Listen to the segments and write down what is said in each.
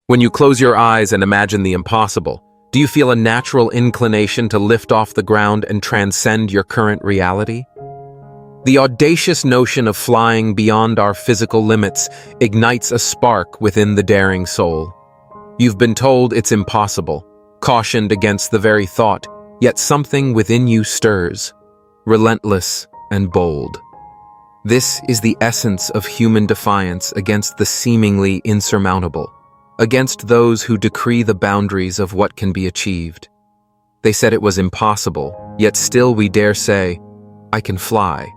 When you close your eyes and imagine the impossible, do you feel a natural inclination to lift off the ground and transcend your current reality? The audacious notion of flying beyond our physical limits ignites a spark within the daring soul. You've been told it's impossible, cautioned against the very thought, yet something within you stirs, relentless and bold. This is the essence of human defiance against the seemingly insurmountable, against those who decree the boundaries of what can be achieved. They said it was impossible, yet still we dare say, I can fly.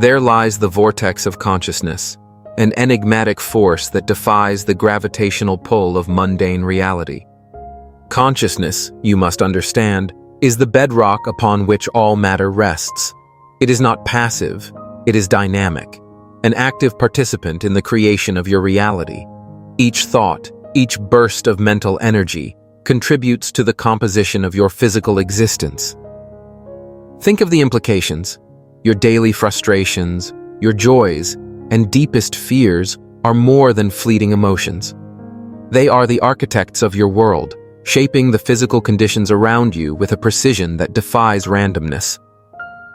There lies the vortex of consciousness, an enigmatic force that defies the gravitational pull of mundane reality. Consciousness, you must understand, is the bedrock upon which all matter rests. It is not passive, it is dynamic, an active participant in the creation of your reality. Each thought, each burst of mental energy, contributes to the composition of your physical existence. Think of the implications. Your daily frustrations, your joys, and deepest fears are more than fleeting emotions. They are the architects of your world, shaping the physical conditions around you with a precision that defies randomness.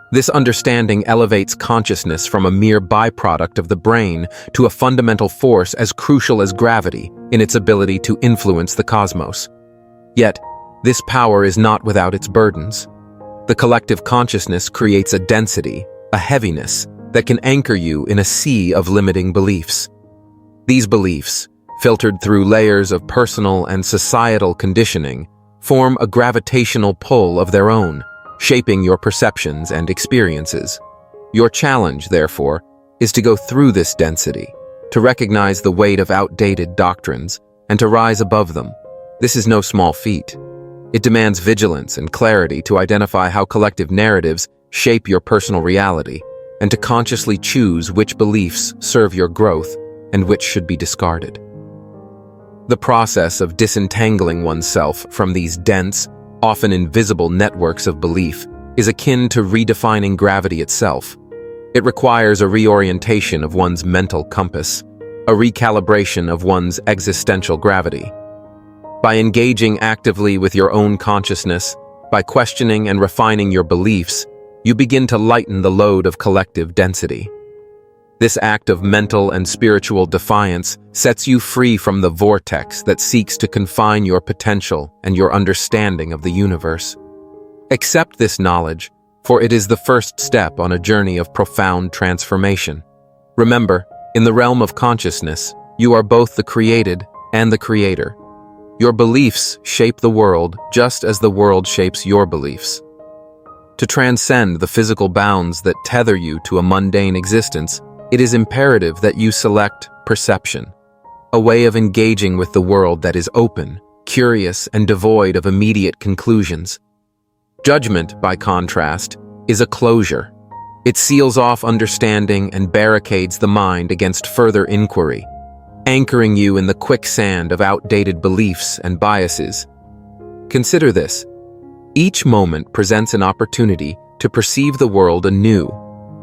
This understanding elevates consciousness from a mere byproduct of the brain to a fundamental force as crucial as gravity in its ability to influence the cosmos. Yet, this power is not without its burdens. The collective consciousness creates a density, a heaviness, that can anchor you in a sea of limiting beliefs. These beliefs, filtered through layers of personal and societal conditioning, form a gravitational pull of their own, shaping your perceptions and experiences. Your challenge, therefore, is to go through this density, to recognize the weight of outdated doctrines, and to rise above them. This is no small feat. It demands vigilance and clarity to identify how collective narratives shape your personal reality, and to consciously choose which beliefs serve your growth and which should be discarded. The process of disentangling oneself from these dense, often invisible networks of belief is akin to redefining gravity itself. It requires a reorientation of one's mental compass, a recalibration of one's existential gravity. By engaging actively with your own consciousness, by questioning and refining your beliefs, you begin to lighten the load of collective density. This act of mental and spiritual defiance sets you free from the vortex that seeks to confine your potential and your understanding of the universe. Accept this knowledge, for it is the first step on a journey of profound transformation. Remember, in the realm of consciousness, you are both the created and the creator. Your beliefs shape the world just as the world shapes your beliefs. To transcend the physical bounds that tether you to a mundane existence, it is imperative that you select perception, a way of engaging with the world that is open, curious, and devoid of immediate conclusions. Judgment, by contrast, is a closure. It seals off understanding and barricades the mind against further inquiry, anchoring you in the quicksand of outdated beliefs and biases. Consider this. Each moment presents an opportunity to perceive the world anew,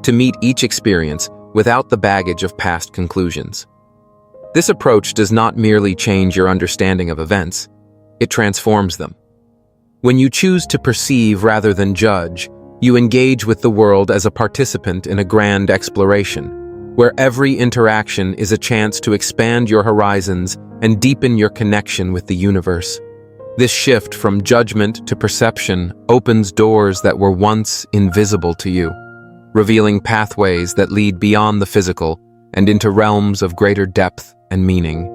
to meet each experience without the baggage of past conclusions. This approach does not merely change your understanding of events, it transforms them. When you choose to perceive rather than judge, you engage with the world as a participant in a grand exploration, where every interaction is a chance to expand your horizons and deepen your connection with the universe. This shift from judgment to perception opens doors that were once invisible to you, revealing pathways that lead beyond the physical and into realms of greater depth and meaning.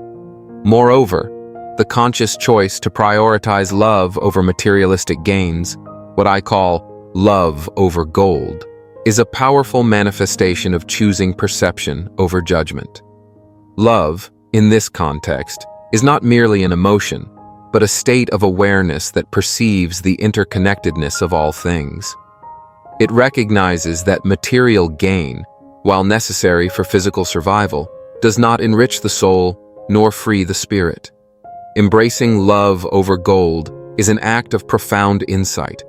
Moreover, the conscious choice to prioritize love over materialistic gains, what I call love over gold, is a powerful manifestation of choosing perception over judgment. Love, in this context, is not merely an emotion, but a state of awareness that perceives the interconnectedness of all things. It recognizes that material gain, while necessary for physical survival, does not enrich the soul nor free the spirit. Embracing love over gold is an act of profound insight,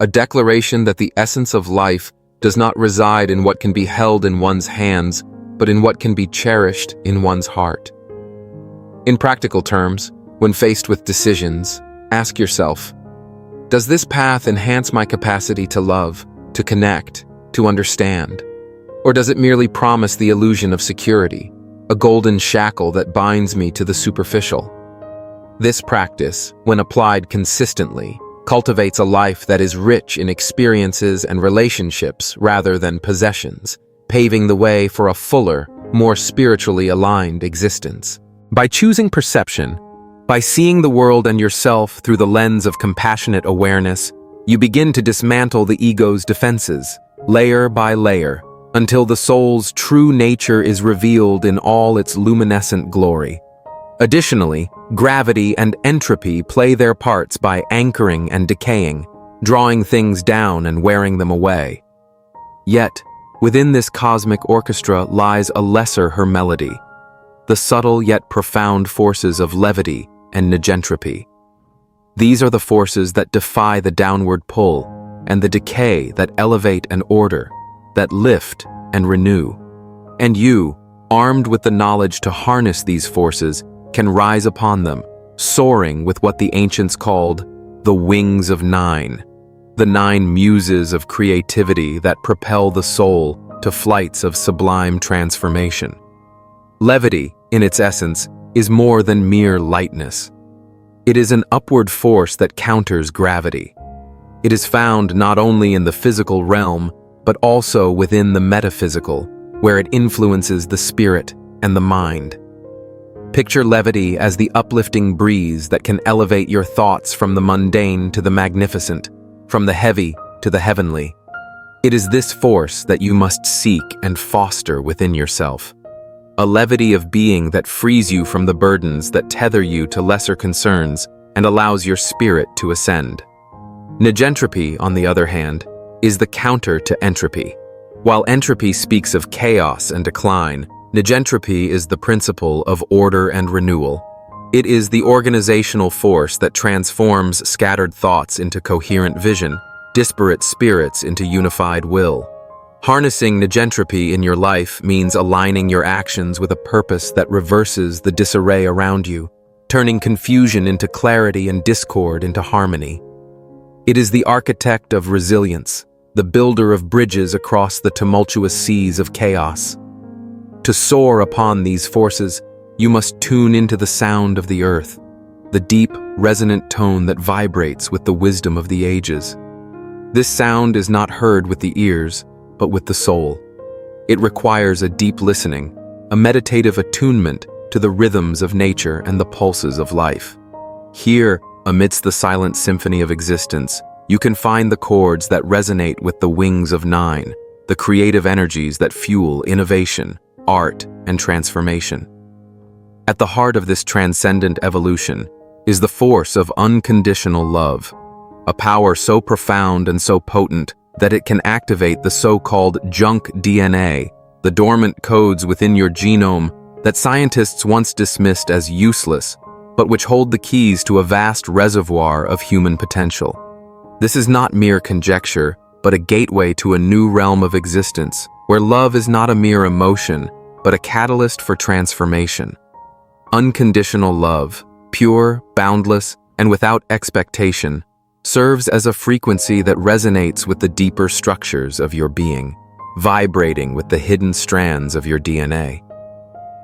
a declaration that the essence of life does not reside in what can be held in one's hands, but in what can be cherished in one's heart. In practical terms, when faced with decisions, ask yourself, does this path enhance my capacity to love, to connect, to understand? Or does it merely promise the illusion of security, a golden shackle that binds me to the superficial? This practice, when applied consistently, cultivates a life that is rich in experiences and relationships rather than possessions, paving the way for a fuller, more spiritually aligned existence. By choosing perception, by seeing the world and yourself through the lens of compassionate awareness, you begin to dismantle the ego's defenses, layer by layer, until the soul's true nature is revealed in all its luminescent glory. Additionally, gravity and entropy play their parts by anchoring and decaying, drawing things down and wearing them away. Yet, within this cosmic orchestra lies a lesser her melody, the subtle yet profound forces of levity and negentropy. These are the forces that defy the downward pull and the decay that elevate and order, that lift and renew. And you, armed with the knowledge to harness these forces, can rise upon them, soaring with what the ancients called the wings of nine, the 9 muses of creativity that propel the soul to flights of sublime transformation. Levity, in its essence, is more than mere lightness. It is an upward force that counters gravity. It is found not only in the physical realm, but also within the metaphysical, where it influences the spirit and the mind. Picture levity as the uplifting breeze that can elevate your thoughts from the mundane to the magnificent, from the heavy to the heavenly. It is this force that you must seek and foster within yourself. A levity of being that frees you from the burdens that tether you to lesser concerns and allows your spirit to ascend. Negentropy, on the other hand, is the counter to entropy. While entropy speaks of chaos and decline, negentropy is the principle of order and renewal. It is the organizational force that transforms scattered thoughts into coherent vision, disparate spirits into unified will. Harnessing negentropy in your life means aligning your actions with a purpose that reverses the disarray around you, turning confusion into clarity and discord into harmony. It is the architect of resilience, the builder of bridges across the tumultuous seas of chaos. To soar upon these forces, you must tune into the sound of the earth, the deep, resonant tone that vibrates with the wisdom of the ages. This sound is not heard with the ears, but with the soul. It requires a deep listening, a meditative attunement to the rhythms of nature and the pulses of life. Here, amidst the silent symphony of existence, you can find the chords that resonate with the wings of nine, the creative energies that fuel innovation, art, and transformation. At the heart of this transcendent evolution is the force of unconditional love, a power so profound and so potent that it can activate the so-called junk DNA, the dormant codes within your genome that scientists once dismissed as useless, but which hold the keys to a vast reservoir of human potential. This is not mere conjecture, but a gateway to a new realm of existence, where love is not a mere emotion, but a catalyst for transformation. Unconditional love, pure, boundless, and without expectation, serves as a frequency that resonates with the deeper structures of your being, vibrating with the hidden strands of your DNA.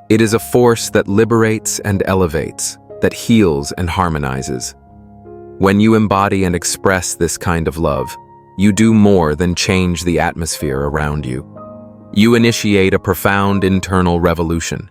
It is a force that liberates and elevates, that heals and harmonizes. When you embody and express this kind of love, you do more than change the atmosphere around you. You initiate a profound internal revolution.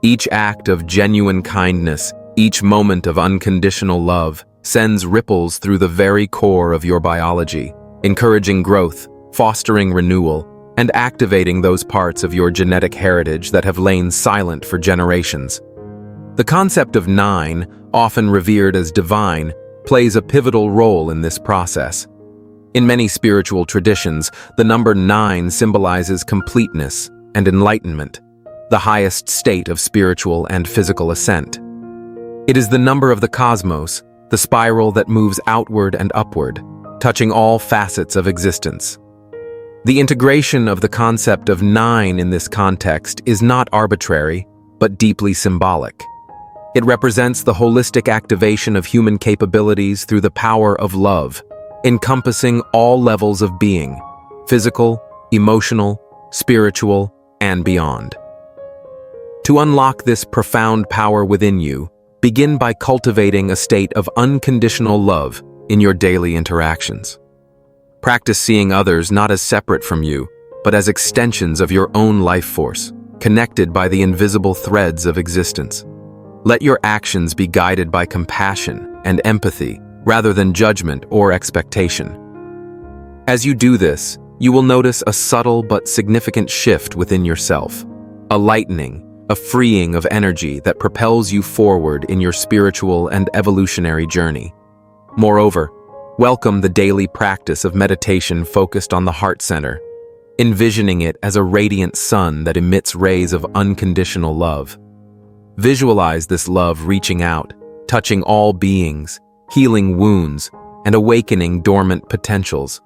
Each act of genuine kindness, each moment of unconditional love, sends ripples through the very core of your biology, encouraging growth, fostering renewal, and activating those parts of your genetic heritage that have lain silent for generations. The concept of nine, often revered as divine, plays a pivotal role in this process. In many spiritual traditions, the number 9 symbolizes completeness and enlightenment, the highest state of spiritual and physical ascent. It is the number of the cosmos, the spiral that moves outward and upward, touching all facets of existence. The integration of the concept of 9 in this context is not arbitrary, but deeply symbolic. It represents the holistic activation of human capabilities through the power of love, encompassing all levels of being, physical, emotional, spiritual, and beyond. To unlock this profound power within you, begin by cultivating a state of unconditional love in your daily interactions. Practice seeing others not as separate from you, but as extensions of your own life force, connected by the invisible threads of existence. Let your actions be guided by compassion and empathy rather than judgment or expectation. As you do this, you will notice a subtle but significant shift within yourself, a lightening, a freeing of energy that propels you forward in your spiritual and evolutionary journey. Moreover, welcome the daily practice of meditation focused on the heart center, envisioning it as a radiant sun that emits rays of unconditional love. Visualize this love reaching out, touching all beings, healing wounds, and awakening dormant potentials,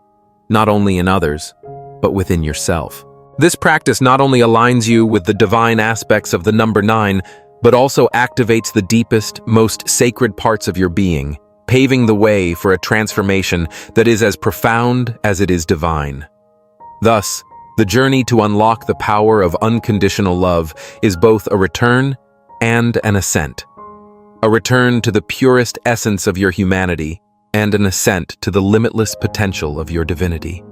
not only in others, but within yourself. This practice not only aligns you with the divine aspects of the number 9, but also activates the deepest, most sacred parts of your being, paving the way for a transformation that is as profound as it is divine. Thus, the journey to unlock the power of unconditional love is both a return and an ascent. A return to the purest essence of your humanity and an ascent to the limitless potential of your divinity.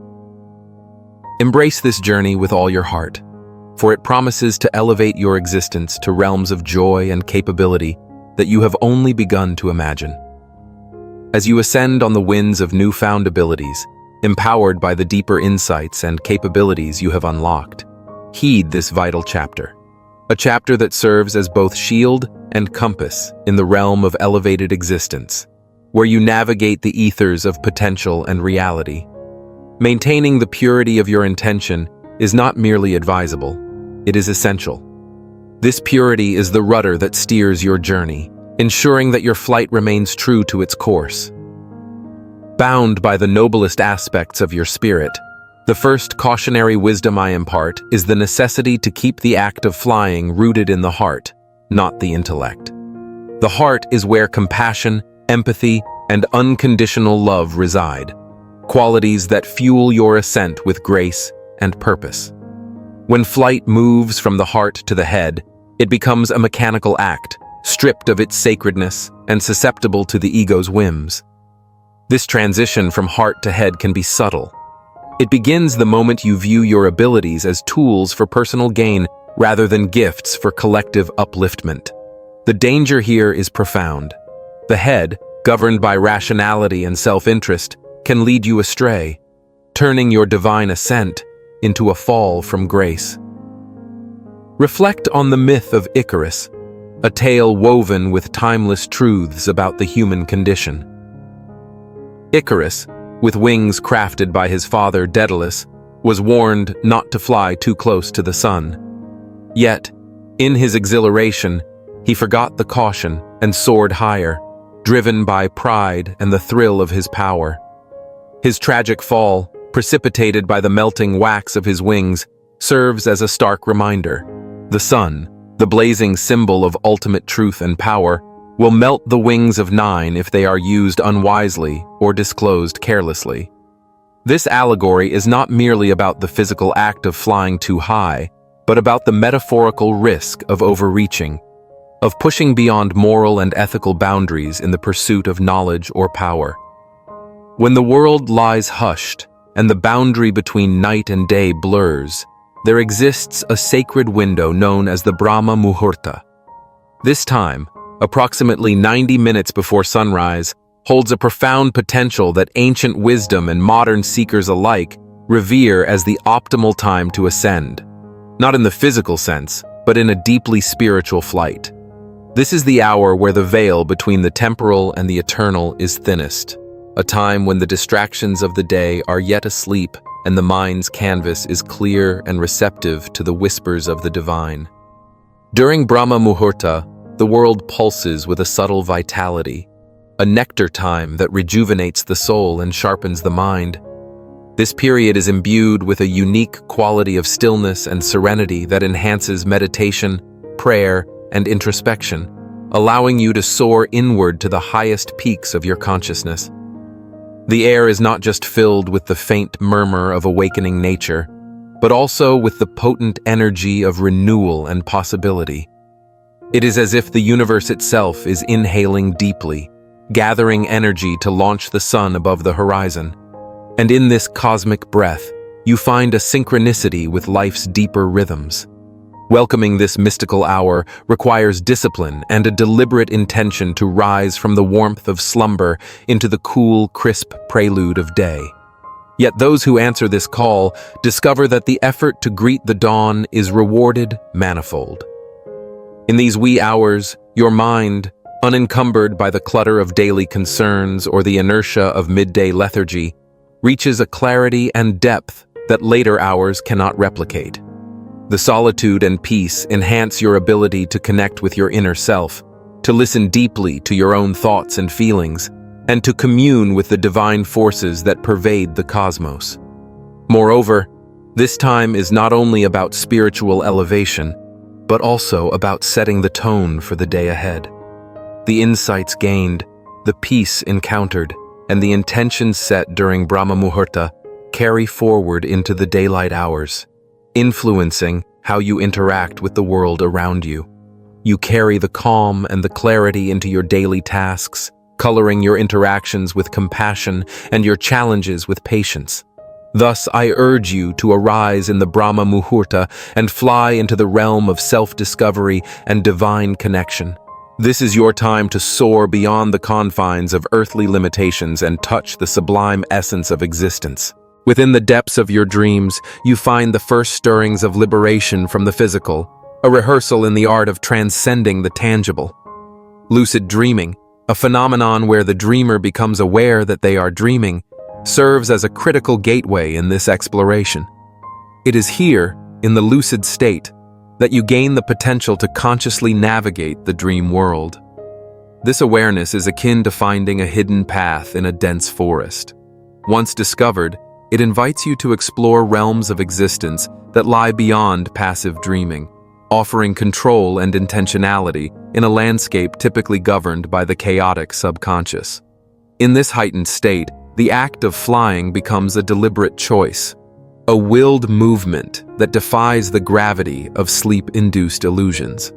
Embrace this journey with all your heart, for it promises to elevate your existence to realms of joy and capability that you have only begun to imagine. As you ascend on the winds of newfound abilities, empowered by the deeper insights and capabilities you have unlocked, heed this vital chapter. A chapter that serves as both shield and compass in the realm of elevated existence, where you navigate the ethers of potential and reality. Maintaining the purity of your intention is not merely advisable, it is essential. This purity is the rudder that steers your journey, ensuring that your flight remains true to its course. Bound by the noblest aspects of your spirit, the first cautionary wisdom I impart is the necessity to keep the act of flying rooted in the heart, not the intellect. The heart is where compassion, empathy, and unconditional love reside, qualities that fuel your ascent with grace and purpose. When flight moves from the heart to the head, it becomes a mechanical act, stripped of its sacredness and susceptible to the ego's whims. This transition from heart to head can be subtle. It begins the moment you view your abilities as tools for personal gain rather than gifts for collective upliftment. The danger here is profound. The head, governed by rationality and self-interest, can lead you astray, turning your divine ascent into a fall from grace. Reflect on the myth of Icarus, a tale woven with timeless truths about the human condition. Icarus, with wings crafted by his father Daedalus, was warned not to fly too close to the sun. Yet, in his exhilaration, he forgot the caution and soared higher, driven by pride and the thrill of his power. His tragic fall, precipitated by the melting wax of his wings, serves as a stark reminder. The sun, the blazing symbol of ultimate truth and power, will melt the wings of 9 if they are used unwisely or disclosed carelessly. This allegory is not merely about the physical act of flying too high, but about the metaphorical risk of overreaching, of pushing beyond moral and ethical boundaries in the pursuit of knowledge or power. When the world lies hushed and the boundary between night and day blurs, there exists a sacred window known as the Brahma Muhurta. This time, approximately 90 minutes before sunrise, holds a profound potential that ancient wisdom and modern seekers alike revere as the optimal time to ascend, not in the physical sense, but in a deeply spiritual flight. This is the hour where the veil between the temporal and the eternal is thinnest, a time when the distractions of the day are yet asleep and the mind's canvas is clear and receptive to the whispers of the divine. During Brahma Muhurta, the world pulses with a subtle vitality, a nectar time that rejuvenates the soul and sharpens the mind. This period is imbued with a unique quality of stillness and serenity that enhances meditation, prayer, and introspection, allowing you to soar inward to the highest peaks of your consciousness. The air is not just filled with the faint murmur of awakening nature, but also with the potent energy of renewal and possibility. It is as if the universe itself is inhaling deeply, gathering energy to launch the sun above the horizon. And in this cosmic breath, you find a synchronicity with life's deeper rhythms. Welcoming this mystical hour requires discipline and a deliberate intention to rise from the warmth of slumber into the cool, crisp prelude of day. Yet those who answer this call discover that the effort to greet the dawn is rewarded manifold. In these wee hours, your mind, unencumbered by the clutter of daily concerns or the inertia of midday lethargy, reaches a clarity and depth that later hours cannot replicate. The solitude and peace enhance your ability to connect with your inner self, to listen deeply to your own thoughts and feelings, and to commune with the divine forces that pervade the cosmos. Moreover, this time is not only about spiritual elevation, but also about setting the tone for the day ahead. The insights gained, the peace encountered, and the intentions set during Brahma Muhurta carry forward into the daylight hours, influencing how you interact with the world around you. You carry the calm and the clarity into your daily tasks, coloring your interactions with compassion and your challenges with patience. Thus, I urge you to arise in the Brahma Muhurta and fly into the realm of self-discovery and divine connection. This is your time to soar beyond the confines of earthly limitations and touch the sublime essence of existence. Within the depths of your dreams, you find the first stirrings of liberation from the physical, a rehearsal in the art of transcending the tangible. Lucid dreaming, a phenomenon where the dreamer becomes aware that they are dreaming, serves as a critical gateway in this exploration. It is here, in the lucid state, that you gain the potential to consciously navigate the dream world. This awareness is akin to finding a hidden path in a dense forest. Once discovered, it invites you to explore realms of existence that lie beyond passive dreaming, offering control and intentionality in a landscape typically governed by the chaotic subconscious. In this heightened state, the act of flying becomes a deliberate choice, a willed movement that defies the gravity of sleep-induced illusions.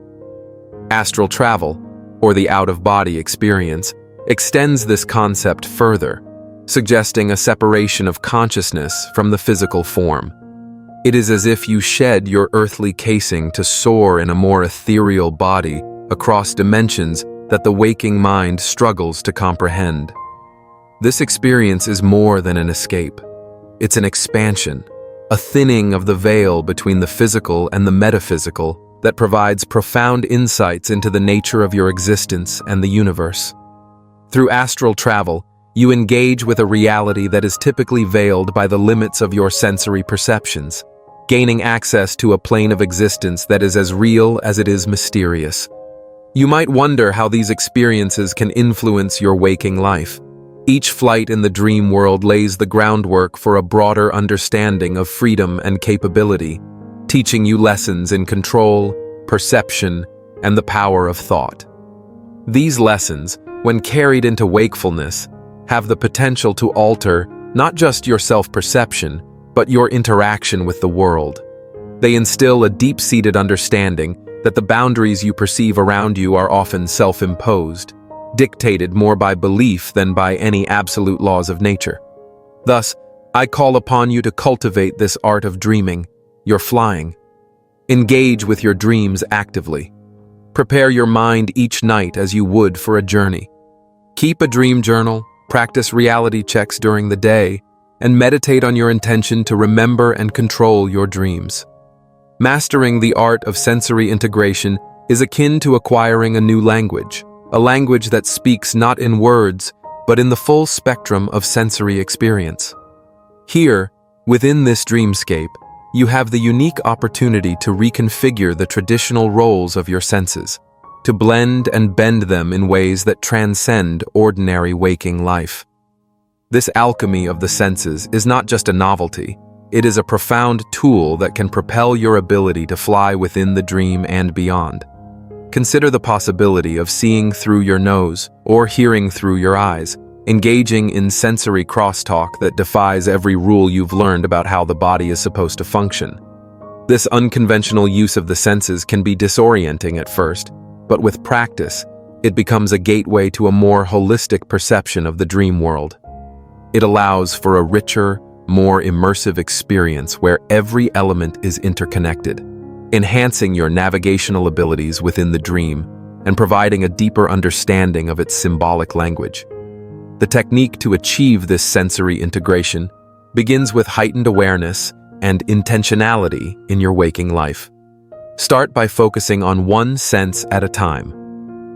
Astral travel, or the out-of-body experience, extends this concept further, suggesting a separation of consciousness from the physical form. It is as if you shed your earthly casing to soar in a more ethereal body across dimensions that the waking mind struggles to comprehend. This experience is more than an escape. It's an expansion, a thinning of the veil between the physical and the metaphysical that provides profound insights into the nature of your existence and the universe. Through astral travel, you engage with a reality that is typically veiled by the limits of your sensory perceptions, gaining access to a plane of existence that is as real as it is mysterious. You might wonder how these experiences can influence your waking life. Each flight in the dream world lays the groundwork for a broader understanding of freedom and capability, teaching you lessons in control, perception, and the power of thought. These lessons, when carried into wakefulness, have the potential to alter not just your self-perception, but your interaction with the world. They instill a deep-seated understanding that the boundaries you perceive around you are often self-imposed, dictated more by belief than by any absolute laws of nature. Thus, I call upon you to cultivate this art of dreaming, your flying. Engage with your dreams actively. Prepare your mind each night as you would for a journey. Keep a dream journal, practice reality checks during the day, and meditate on your intention to remember and control your dreams. Mastering the art of sensory integration is akin to acquiring a new language, a language that speaks not in words, but in the full spectrum of sensory experience. Here, within this dreamscape, you have the unique opportunity to reconfigure the traditional roles of your senses, to blend and bend them in ways that transcend ordinary waking life. This alchemy of the senses is not just a novelty, it is a profound tool that can propel your ability to fly within the dream and beyond. Consider the possibility of seeing through your nose or hearing through your eyes, engaging in sensory crosstalk that defies every rule you've learned about how the body is supposed to function. This unconventional use of the senses can be disorienting at first, but with practice, it becomes a gateway to a more holistic perception of the dream world. It allows for a richer, more immersive experience where every element is interconnected, enhancing your navigational abilities within the dream and providing a deeper understanding of its symbolic language. The technique to achieve this sensory integration begins with heightened awareness and intentionality in your waking life. Start by focusing on one sense at a time.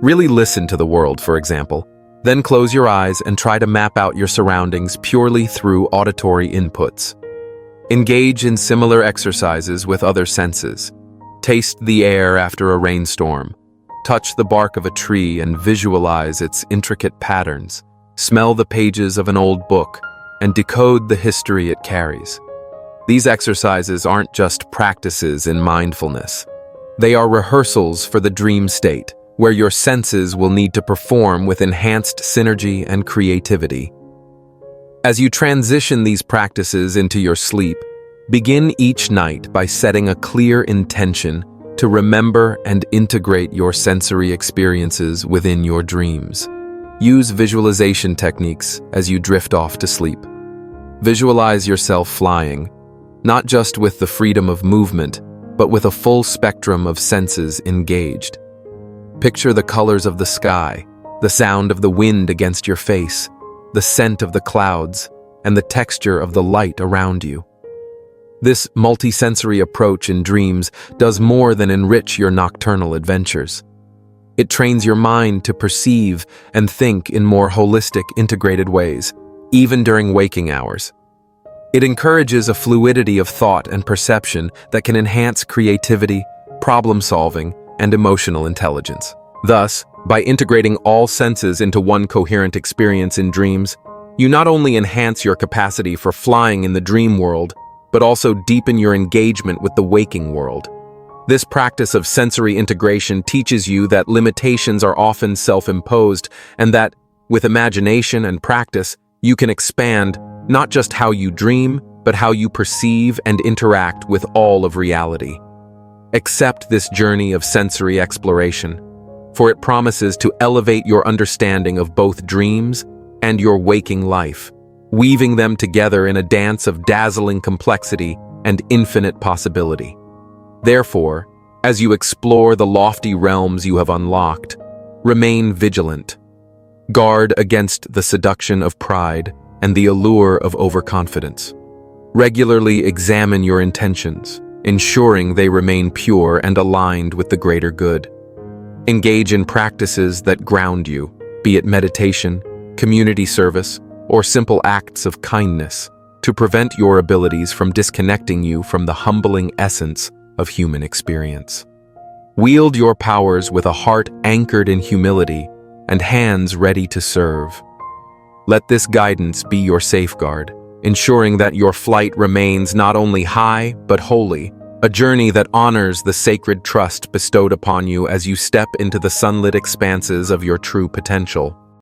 Really listen to the world, for example. Then close your eyes and try to map out your surroundings purely through auditory inputs. Engage in similar exercises with other senses. Taste the air after a rainstorm. Touch the bark of a tree and visualize its intricate patterns. Smell the pages of an old book and decode the history it carries. These exercises aren't just practices in mindfulness. They are rehearsals for the dream state, where your senses will need to perform with enhanced synergy and creativity. As you transition these practices into your sleep, begin each night by setting a clear intention to remember and integrate your sensory experiences within your dreams. Use visualization techniques as you drift off to sleep. Visualize yourself flying, not just with the freedom of movement, but with a full spectrum of senses engaged. Picture the colors of the sky, the sound of the wind against your face, the scent of the clouds, and the texture of the light around you. This multisensory approach in dreams does more than enrich your nocturnal adventures. It trains your mind to perceive and think in more holistic, integrated ways, even during waking hours. It encourages a fluidity of thought and perception that can enhance creativity, problem-solving, and emotional intelligence. Thus, by integrating all senses into one coherent experience in dreams, you not only enhance your capacity for flying in the dream world, but also deepen your engagement with the waking world. This practice of sensory integration teaches you that limitations are often self-imposed and that, with imagination and practice, you can expand not just how you dream, but how you perceive and interact with all of reality. Accept this journey of sensory exploration, for it promises to elevate your understanding of both dreams and your waking life, weaving them together in a dance of dazzling complexity and infinite possibility. Therefore, as you explore the lofty realms you have unlocked, remain vigilant. Guard against the seduction of pride and the allure of overconfidence. Regularly examine your intentions, ensuring they remain pure and aligned with the greater good. Engage in practices that ground you, be it meditation, community service, or simple acts of kindness, to prevent your abilities from disconnecting you from the humbling essence of human experience. Wield your powers with a heart anchored in humility and hands ready to serve. Let this guidance be your safeguard, ensuring that your flight remains not only high, but holy, a journey that honors the sacred trust bestowed upon you as you step into the sunlit expanses of your true potential.